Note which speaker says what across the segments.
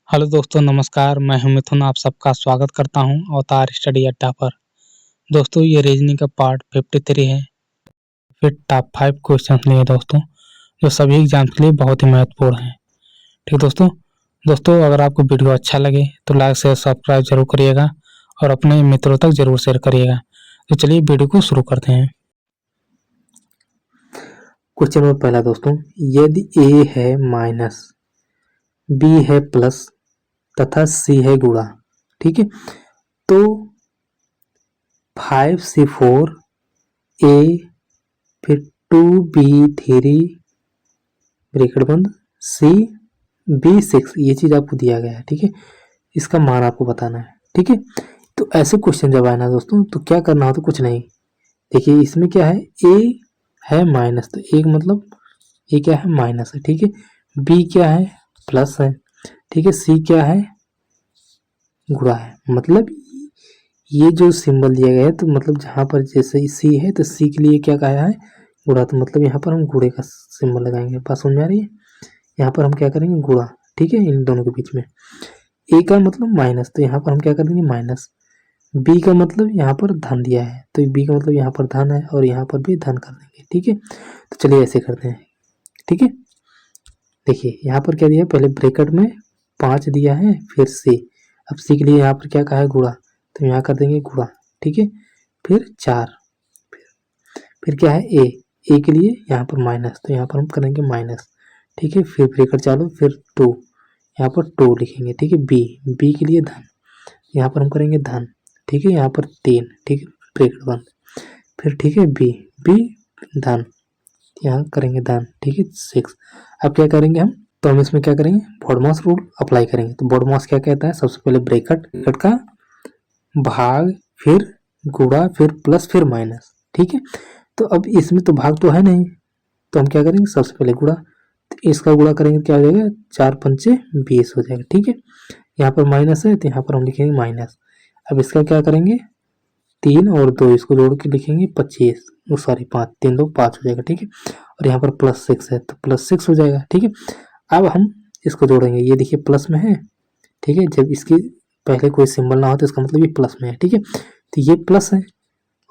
Speaker 1: Hello दोस्तों नमस्कार, मैं हूं मिथुन आप सबका स्वागत करता हूं अवतार स्टडी अड्डा पर। दोस्तों ये रीजनिंग का पार्ट 53 है। फिर टॉप 5 क्वेश्चन लिए दोस्तों, जो सभी एग्जाम के लिए बहुत ही महत्वपूर्ण हैं। ठीक दोस्तों अगर आपको वीडियो अच्छा लगे तो लाइक शेयर सब्सक्राइब जरूर करिएगा और अपने मित्रों तक जरूर शेयर करिएगा। तो चलिए वीडियो को शुरू करते हैं।
Speaker 2: क्वेश्चन नंबर पहला दोस्तों, यदि ए है माइनस, बी है प्लस तथा सी है गुणा, ठीक है, तो 5C4 ए फिर 2B3 ब्रैकेट बंद सी B6 ये चीज आपको दिया गया है। ठीक है, इसका मान आपको बताना है। ठीक है, तो ऐसे क्वेश्चन जब आए ना दोस्तों तो क्या करना हो, तो कुछ नहीं। देखिए इसमें क्या है, ए है माइनस, तो एक मतलब ये क्या है माइनस है। ठीक है, बी क्या है प्लस है। ठीक है, सी क्या है गुणा है। मतलब ये जो सिंबल दिया गया है तो मतलब जहां पर जैसे सी है तो सी के लिए क्या कहा है गुणा, तो मतलब यहाँ पर हम गुणे का सिंबल लगाएंगे। बात समझ में आ रही है, यहाँ पर हम क्या करेंगे गुणा। ठीक है, इन दोनों के बीच में ए का मतलब माइनस, तो यहाँ पर हम क्या कर देंगे माइनस। बी का मतलब यहाँ पर धन दिया है तो बी का मतलब यहाँ पर धन है और यहाँ पर भी धन कर देंगे। ठीक है, तो चलिए ऐसे करते हैं। ठीक है, देखिए यहाँ पर क्या दिया है, पहले ब्रैकेट में 5 दिया है, फिर सी। अब सी के लिए यहाँ पर क्या कहा है गुणा, तो यहाँ कर देंगे गुणा। ठीक है, फिर 4, फिर क्या है ए के लिए यहाँ पर माइनस, तो यहाँ पर हम करेंगे माइनस। ठीक है, फिर ब्रैकेट चालू, फिर 2, यहाँ पर 2 लिखेंगे। ठीक है, बी के लिए धन, यहाँ पर हम करेंगे धन। ठीक है, यहाँ पर 3, ठीक है ब्रैकेट बंद, फिर ठीक है बी धन, यहाँ करेंगे धन। ठीक है 6। अब क्या करेंगे तो हम इसमें क्या करेंगे बॉडमास रूल अप्लाई करेंगे। तो बॉडमास क्या कहता है, सबसे पहले ब्रैकेट का भाग, फिर गुणा, फिर प्लस, फिर माइनस। ठीक है, तो अब इसमें तो भाग तो है नहीं, तो हम क्या करेंगे सबसे पहले गुणा, तो इसका गुणा करेंगे क्या हो जाएगा 4 पंचे 20 हो जाएगा। ठीक है, यहाँ पर माइनस है तो यहाँ पर हम लिखेंगे माइनस। अब इसका क्या करेंगे 3 और 2 इसको जोड़ के लिखेंगे 25, सॉरी 5, 3 2 5 हो जाएगा। ठीक है, और यहाँ पर प्लस 6 है तो प्लस 6 हो जाएगा। ठीक है, अब हम इसको जोड़ेंगे, ये देखिए प्लस में है। ठीक है, जब इसके पहले कोई सिंबल ना हो तो इसका मतलब ये प्लस में है। ठीक है, तो ये प्लस है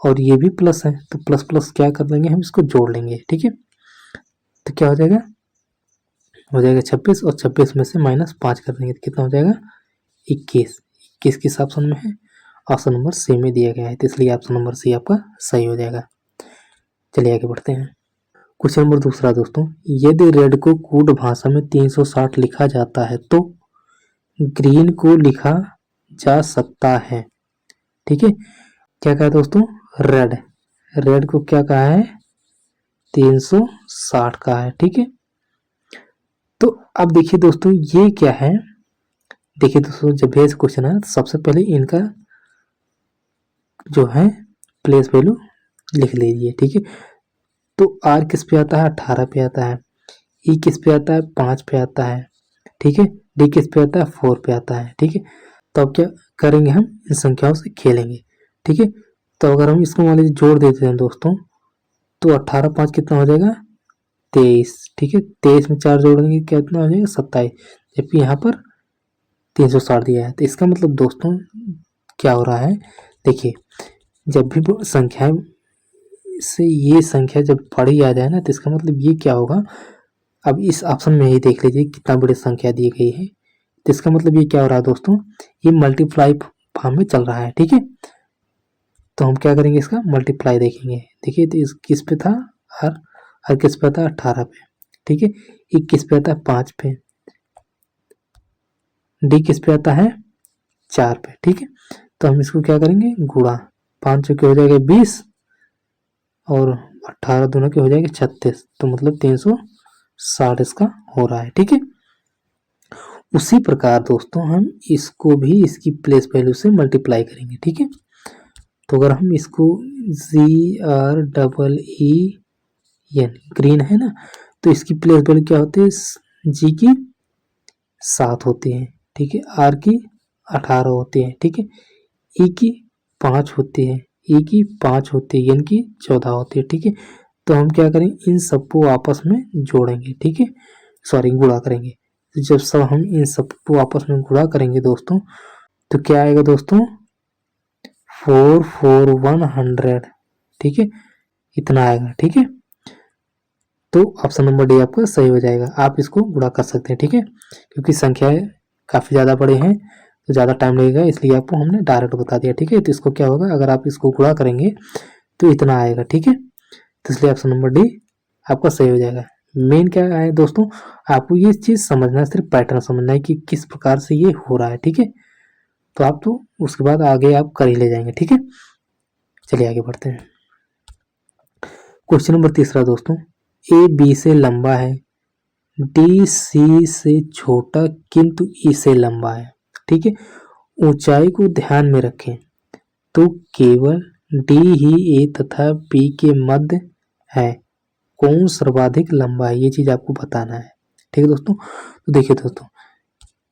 Speaker 2: और ये भी प्लस है, तो प्लस प्लस क्या कर देंगे हम इसको जोड़ लेंगे। ठीक है, तो क्या हो जाएगा 26 और 26 में से -5 कर देंगे तो कितना हो जाएगा 21। 21 किस ऑप्शन में है, ऑप्शन नंबर सी में दिया गया है, तो इसलिए ऑप्शन नंबर सी आपका सही हो जाएगा। चलिए आगे बढ़ते हैं। क्वेश्चन नंबर दूसरा दोस्तों, यदि रेड को कोड भाषा में 360 लिखा जाता है तो ग्रीन को लिखा जा सकता है। ठीक है, क्या कहा दोस्तों, रेड को क्या कहा है 360 का है। ठीक है, तो अब देखिए दोस्तों ये क्या है, देखिए दोस्तों जब भी ऐसे क्वेश्चन है तो सबसे पहले इनका जो है प्लेस वैल्यू लिख लीजिए। ठीक है, तो आर किस पे आता है 18 पे आता है, ई किस पे आता है 5 पे आता है। ठीक है, डी किस पे आता है 4 पे आता है। ठीक है, तो अब क्या करेंगे हम इन संख्याओं से खेलेंगे। ठीक है, तो अगर हम इसको मान लीजिए जोड़ देते हैं दोस्तों, तो 18 5 कितना हो जाएगा 23। ठीक है, 23 में 4 जोड़ेंगे कितना हो जाएगा 27, जबकि यहाँ पर 360 दिया है। तो इसका मतलब दोस्तों क्या हो रहा है, देखिए जब भी संख्या से ये संख्या जब बड़ी आ जाए ना तो इसका मतलब ये क्या होगा, अब इस ऑप्शन में ही देख लीजिए कितना बड़ी संख्या दी गई है, तो इसका मतलब ये क्या हो रहा है दोस्तों, ये मल्टीप्लाई फॉर्म में चल रहा है। ठीक है, तो हम क्या करेंगे इसका मल्टीप्लाई देखेंगे। देखिए तो इस किस पे था हर किस पे था 18 पे। ठीक है, ई किस पे आता है 5 पे, डी किस पे आता है 4 पे। ठीक है, तो हम इसको क्या करेंगे गुणा, 5 के हो जाएगा 20 और 18 दोनों के हो जाएंगे 36, तो मतलब 360 इसका हो रहा है। ठीक है, उसी प्रकार दोस्तों हम इसको भी इसकी प्लेस वैल्यू से मल्टीप्लाई करेंगे। ठीक है, तो अगर हम इसको GREEN ग्रीन है ना, तो इसकी प्लेस वैल्यू क्या होती है, जी की 7 होती है। ठीक है, आर की 18 होती है। ठीक है, ई की 5 होती है, ई की 5 होती है, एन की 14 होती है। ठीक है, तो हम क्या करेंगे इन सबको आपस में जोड़ेंगे। ठीक है, सॉरी गुणा करेंगे, तो जब सब हम इन सबको आपस में गुणा करेंगे दोस्तों तो क्या आएगा दोस्तों 44100, ठीक है, इतना आएगा, ठीक है। तो ऑप्शन नंबर डी आपका सही हो जाएगा। आप इसको गुणा कर सकते हैं, ठीक है, क्योंकि संख्याएं काफ़ी ज़्यादा बड़े हैं तो ज़्यादा टाइम लगेगा, इसलिए आपको हमने डायरेक्ट बता दिया, ठीक है। तो इसको क्या होगा, अगर आप इसको गुणा करेंगे तो इतना आएगा, ठीक है। तो इसलिए ऑप्शन नंबर डी आपका सही हो जाएगा। मेन क्या है दोस्तों, आपको ये चीज़ समझना है, सिर्फ पैटर्न समझना है कि किस प्रकार से ये हो रहा है, ठीक है। तो आप तो उसके बाद आगे आप कर ही ले जाएंगे, ठीक है। चलिए आगे बढ़ते हैं। क्वेश्चन नंबर तीसरा दोस्तों, ए बी से लंबा है, डी सी से छोटा किंतु ई से लंबा है, ठीक है। ऊंचाई को ध्यान में रखें तो केवल डी ही ए तथा बी के मध्य है, कौन सर्वाधिक लंबा है, ये चीज आपको बताना है, ठीक है दोस्तों। तो देखिए दोस्तों,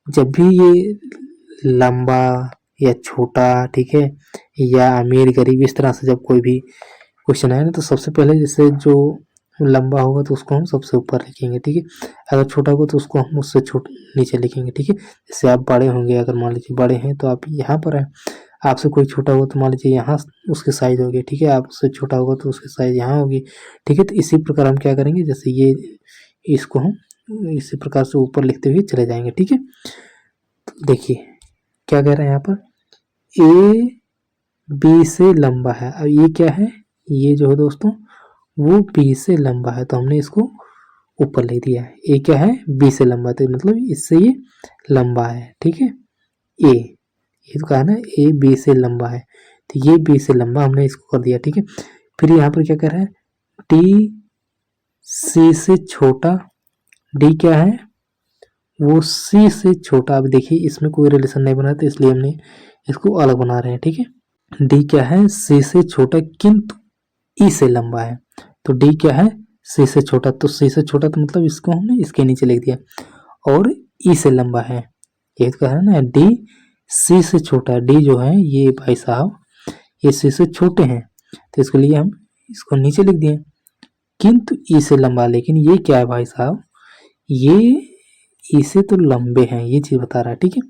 Speaker 2: जब भी ये लंबा या छोटा, ठीक है, या अमीर गरीब, इस तरह से जब कोई भी क्वेश्चन आए ना तो सबसे पहले जैसे जो लंबा होगा तो उसको हम सबसे ऊपर लिखेंगे, ठीक है। अगर छोटा होगा तो उसको हम उससे नीचे लिखेंगे, ठीक है। जैसे आप बड़े होंगे, अगर मान लीजिए बड़े हैं तो आप यहाँ पर हैं, आपसे कोई छोटा होगा तो मान लीजिए यहाँ उसके साइज होगी, ठीक है, आपसे छोटा होगा तो उसकी साइज यहाँ होगी, ठीक है। तो इसी प्रकार हम क्या करेंगे, जैसे ये इसको हम इसी प्रकार से ऊपर लिखते हुए चले जाएंगे, ठीक है। तो देखिए क्या कह रहे हैं यहाँ पर, ए बी से लंबा है। अब ये क्या है, ये जो है दोस्तों वो बी से लंबा है, तो हमने इसको ऊपर लिख दिया है। ए क्या है, बी से लंबा, तो मतलब इससे ये लंबा है, ठीक है। ये तो कहा ना ए बी से लंबा है, तो ये बी से लंबा, हमने इसको कर दिया, ठीक है। फिर यहाँ पर क्या कर रहा है, डी सी से छोटा, डी क्या है वो सी से छोटा। अब देखिए इसमें कोई रिलेशन नहीं बना तो इसलिए हमने इसको अलग बना रहे हैं, ठीक है। डी क्या है, सी से छोटा किंतु ई से लंबा है, तो डी क्या है, सी से छोटा, तो सी से छोटा तो मतलब इसको हमने इसके नीचे लिख दिया, और ई से लंबा है, ये तो कहा ना डी सी से छोटा। डी जो है ये भाई साहब ये सी से छोटे हैं, तो इसके लिए हम इसको नीचे लिख दिए, किंतु ई से लंबा। लेकिन ये क्या है भाई साहब, ये ई से तो लंबे हैं, ये चीज बता रहा है, ठीक है।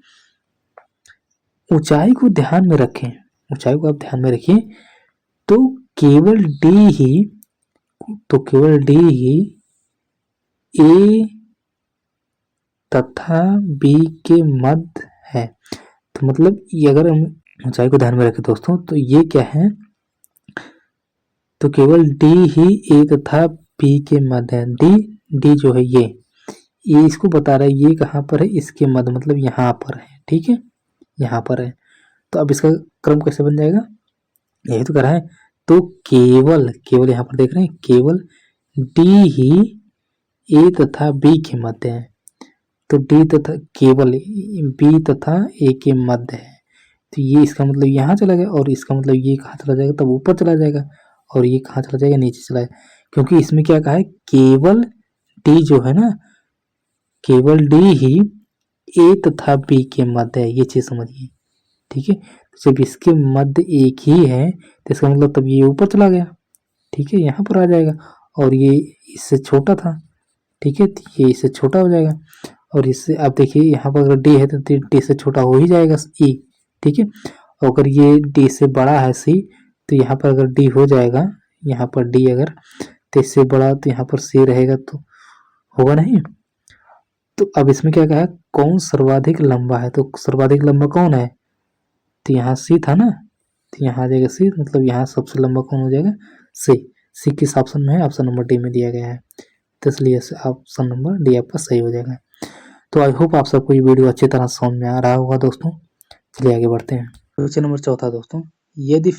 Speaker 2: ऊंचाई को ध्यान में रखें, ऊंचाई को आप ध्यान में रखिए, तो केवल डी ही ए तथा बी के मध्य है। तो मतलब ये अगर हम ऊंचाई को ध्यान में रखें दोस्तों तो ये क्या है, तो केवल डी ही ए तथा बी के मध्य है। डी जो है ये इसको बता रहा है ये कहाँ पर है, इसके मध्य मतलब यहाँ पर है, ठीक है, यहाँ पर है। तो अब इसका क्रम कैसे बन जाएगा, यही तो कर रहा है। तो केवल यहाँ पर देख रहे हैं, केवल डी ही ए तथा बी के मध्य है, तो डी तथा केवल बी तथा ए के मध्य है, तो ये इसका मतलब यहाँ चला गया, और इसका मतलब ये कहाँ चला जाएगा, तब ऊपर चला जाएगा, और ये कहाँ चला जाएगा, नीचे चला जाएगा, क्योंकि इसमें क्या कहा है, केवल डी जो है ना, केवल डी ही ए तथा बी के मध्य है, ये चीज समझिए, ठीक है। तो जब इसके मध्य एक ही है तो इसका मतलब तब ये ऊपर चला गया, ठीक है, यहाँ पर आ जाएगा, और ये इससे छोटा था, ठीक है, तो ये इससे छोटा हो जाएगा, और इससे आप देखिए यहाँ पर अगर डी है तो डी से छोटा हो ही जाएगा ई, ठीक है। और अगर ये डी से बड़ा है सी, तो यहाँ पर अगर डी हो जाएगा, यहाँ पर डी अगर तो इससे बड़ा, तो यहाँ पर सी रहेगा, तो होगा नहीं। तो अब इसमें क्या कहा है, कौन सर्वाधिक लंबा है, तो सर्वाधिक लंबा कौन है, तो यहाँ सी था ना, तो यहाँ आ जाएगा सी, मतलब यहाँ सबसे लंबा कौन हो जाएगा, सी किस ऑप्शन में है, ऑप्शन नंबर डी में दिया गया है, तो इसलिए ऑप्शन नंबर डी आपका सही हो जाएगा। तो आई होप आप सबको ये वीडियो अच्छी तरह समझ में आ रहा होगा दोस्तों। चलिए आगे बढ़ते हैं। क्वेश्चन नंबर चौथा दोस्तों, यदि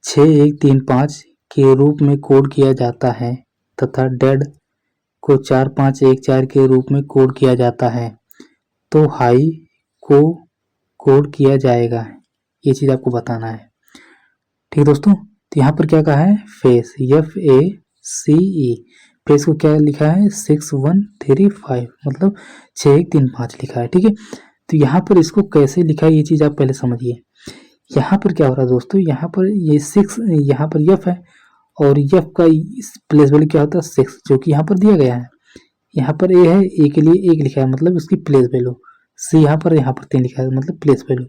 Speaker 2: 6135 के रूप में कोड किया जाता है तथा डेड को 4514 के रूप में कोड किया जाता है तो हाई को कोड किया जाएगा, ये चीज आपको बताना है, ठीक है दोस्तों। तो यहाँ पर क्या कहा है, फेस FACE, फेस को क्या लिखा है 6135, मतलब 6135 लिखा है, ठीक है। तो यहाँ पर इसको कैसे लिखा है ये चीज आप पहले समझिए। यहाँ पर क्या हो रहा है दोस्तों, यहाँ पर ये 6, यहाँ पर F है, और F का प्लेस वैल्यू क्या होता है 6, जो कि यहाँ पर दिया गया है, यहाँ पर ए है, ए के लिए 1 लिखा है मतलब उसकी प्लेस वैल्यू। सी यहाँ पर 3 लिखा है मतलब प्लेस वैल्यू।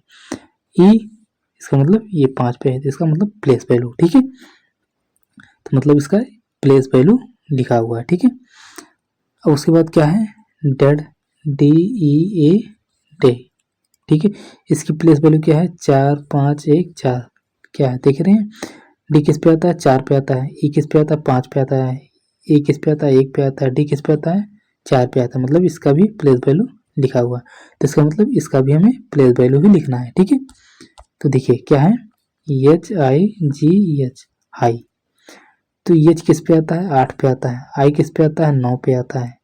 Speaker 2: ई इसका मतलब ये 5 पे है तो इसका मतलब प्लेस वैल्यू, ठीक है। तो मतलब इसका प्लेस वैल्यू लिखा हुआ है, ठीक है। अब उसके बाद क्या है, डेड, DEA डे, ठीक है। इसकी प्लेस वैल्यू क्या है, 4 5 1 4, क्या है देख रहे हैं। डी किस पे आता है, 4 पे आता है। ई किस पे आता है, 5 पे आता है। ए किस पे आता है, 1 पे आता है। डी किस पे आता है, 4 पे आता है। मतलब इसका भी प्लेस वैल्यू लिखा हुआ है, तो इसका मतलब इसका भी हमें प्लेस वैल्यू ही लिखना है, ठीक है। तो देखिए क्या है, HIGH हाई, तो एच किस पे आता है, 8 पे आता है। आई किस पे आता है, 9 पे आता है।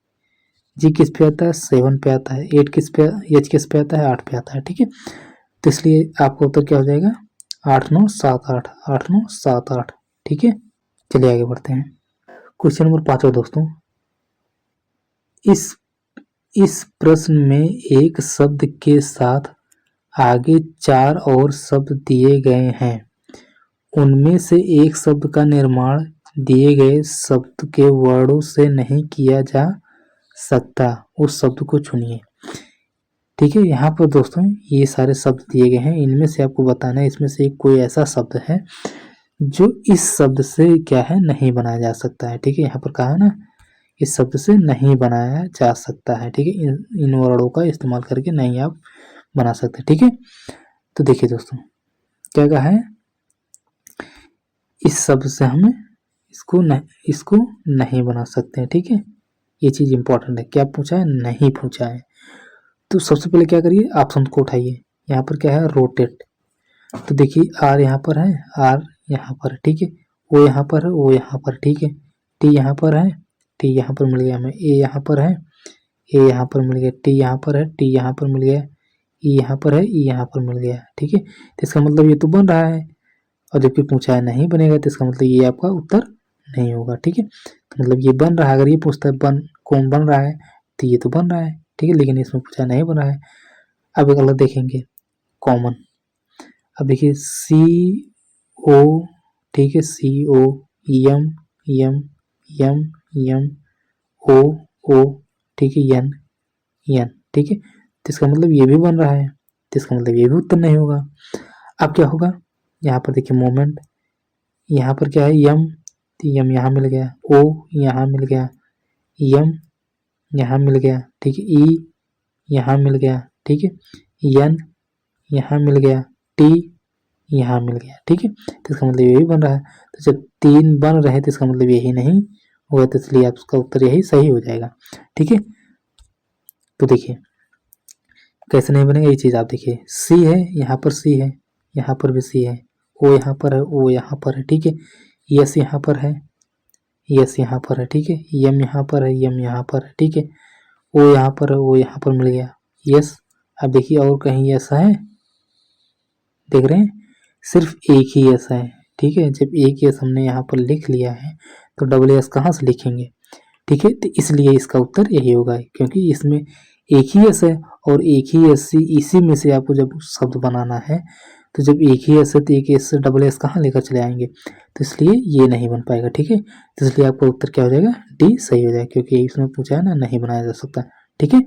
Speaker 2: जी किस पे आता है, 7 पे आता है। 8 किस पे, एच किस पे आता है, 8 पे आता है, ठीक है। तो इसलिए आपका उत्तर क्या हो जाएगा, 8 9 7 8, 8 9 7 8, ठीक है। चलिए आगे बढ़ते हैं। क्वेश्चन नंबर 5 दोस्तों, इस प्रश्न में एक शब्द के साथ आगे 4 और शब्द दिए गए हैं। उनमें से एक शब्द का निर्माण दिए गए शब्द के वर्णों से नहीं किया जा सकता, उस शब्द को चुनिए, ठीक है। यहाँ पर दोस्तों ये सारे शब्द दिए गए हैं, इनमें से आपको बताना है इसमें से कोई ऐसा शब्द है जो इस शब्द से क्या है, नहीं बनाया जा सकता है, ठीक है। यहाँ पर कहा है ना, इस शब्द से नहीं बनाया जा सकता है, ठीक है। इन वर्णों का इस्तेमाल करके नहीं आप बना सकते, ठीक है। तो देखिए दोस्तों क्या कहा है, इस शब्द से हम इसको नहीं बना सकते हैं, ठीक है। ये चीज इंपॉर्टेंट है, क्या पूछा है, नहीं पूछा है। तो सबसे पहले क्या करिए, ऑप्शन को उठाइए। यहाँ पर क्या है, रोटेट, तो देखिए आर यहाँ पर है, आर यहाँ पर, ठीक है। ओ यहाँ पर है, ओ यहाँ पर, ठीक है। टी यहाँ पर है, टी यहाँ पर मिल गया हमें। ए यहाँ पर है, ए यहाँ पर मिल गया। टी यहाँ पर है, टी यहाँ पर मिल गया। ई यहाँ पर है, ई यहाँ पर मिल गया, ठीक है। तो इसका मतलब ये तो बन रहा है, और जबकि पूछा है नहीं बनेगा तो इसका मतलब ये आपका उत्तर नहीं होगा, ठीक है। तो मतलब ये बन रहा है, अगर ये पूछता है कौन बन रहा है तो ये तो बन रहा है, ठीक है, लेकिन इसमें पूछा नहीं बन रहा है। अब एक अलग देखेंगे, कॉमन। अब देखिए CO, ठीक है, CO, यम यम यम यम, O, ठीक है, यन यन, ठीक है। तो इसका मतलब ये भी बन रहा है, तो इसका मतलब ये भी उत्तर नहीं होगा। अब क्या होगा, यहाँ पर देखिए मोमेंट, यहाँ पर क्या है, यम, तो यम यहाँ मिल गया। O यहाँ मिल गया, यम यहाँ मिल गया, ठीक है। ई यहाँ मिल गया, ठीक है। यन यहाँ मिल गया, टी यहाँ मिल गया, ठीक है। तो इसका मतलब यही बन रहा है। तो जब 3 बन रहे तो इसका मतलब यही नहीं होगा, तो इसलिए आपका उत्तर यही सही हो जाएगा, ठीक है। तो देखिए कैसे नहीं बनेगा ये चीज आप देखिए, सी है, यहाँ पर सी है, यहाँ पर भी सी है। ओ यहाँ पर है, ओ यहाँ पर है, ठीक है। यस यहाँ पर है, यस यहाँ पर है, ठीक है। यम यहाँ पर है, यम यहाँ पर है, ठीक है। ओ यहाँ पर है, ओ यहाँ पर मिल गया, यस। अब देखिए और कहीं यस है, देख रहे हैं, सिर्फ एक ही यस है, ठीक है। जब एक यस हमने यहाँ पर लिख लिया है तो डबल यस कहाँ से लिखेंगे, ठीक है। तो इसलिए इसका उत्तर यही होगा, क्योंकि इसमें एक ही यस है और एक ही यस, इसी में से आपको जब शब्द बनाना है तो जब एक ही यस है तो एक यस से डबल यस कहाँ लेकर चले आएंगे, तो इसलिए ये नहीं बन पाएगा, ठीक है। तो इसलिए आपका उत्तर क्या हो जाएगा, डी सही हो जाएगा, क्योंकि इसमें पूछा है ना, नहीं बनाया जा सकता, ठीक है।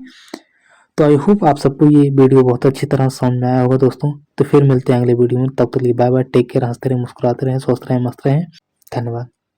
Speaker 2: तो आई होप आप सबको ये वीडियो बहुत अच्छी तरह समझ में आया होगा दोस्तों। तो फिर मिलते हैं अगले वीडियो में, तब तक के लिए बाय बाय, टेक केयर, हंसते रहें, मुस्कुराते रहें, स्वस्थ रहें, मस्त रहें, धन्यवाद।